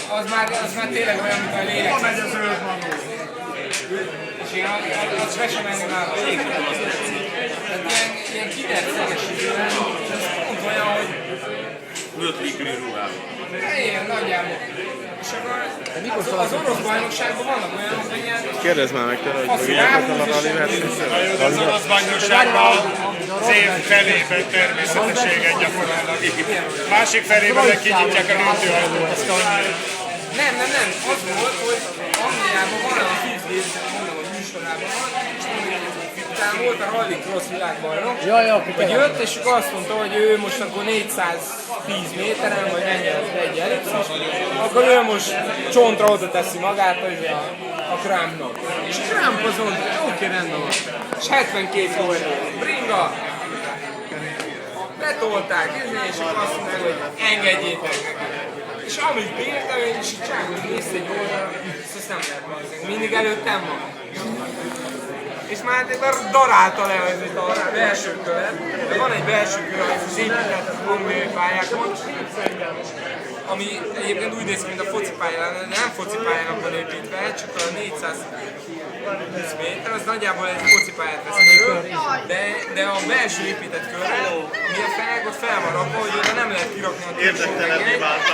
az már tényleg olyan, mint a lélek. Van egy a zöld manó. És én azt be sem menni már a légre. Tehát ilyen kidercegesítően, és ez pont olyan, hogy 5 likri ruhában. ilyen nagyjából. És akkor az orosz bajnokságban vannak olyanok, hogy ilyen Kérdezd már meg tőle, hogy ilyenkor a Livet. Az orosz bajnokságban az év felében természetességet gyakorolnak. Másik felében meg kinyitják a lőtőajtót. Nem. Az volt, hogy Angliában van a fűzés, mondom, hogy műsorában van, és utána volt a Rally Cross világbajnok, hogy jött, és azt mondta, hogy ő most akkor 410 méteren, vagy mennyi az egy ellipszis, akkor ő most csontra oda teszi magát a Krámnak. És Krám azon, oké, rendben van. És 72 volt, bringa, betolták, és akkor azt mondták, hogy engedjétek neki. És amit bírtam, én is így csákos nézd egy oldalra, ezt nem lehet magzni. Mindig előttem van. És már darálta le a belső követ, de van egy belső kör, az épített az angliai pályákon, ami egyébként úgy néz ki, mint a focipályán, de nem focipályának van építve, csak a 420 méter, az nagyjából egy focipályát vesz körül, de a belső épített kör, ami a fel van rakva, hogy oda nem lehet kirakni a túlsó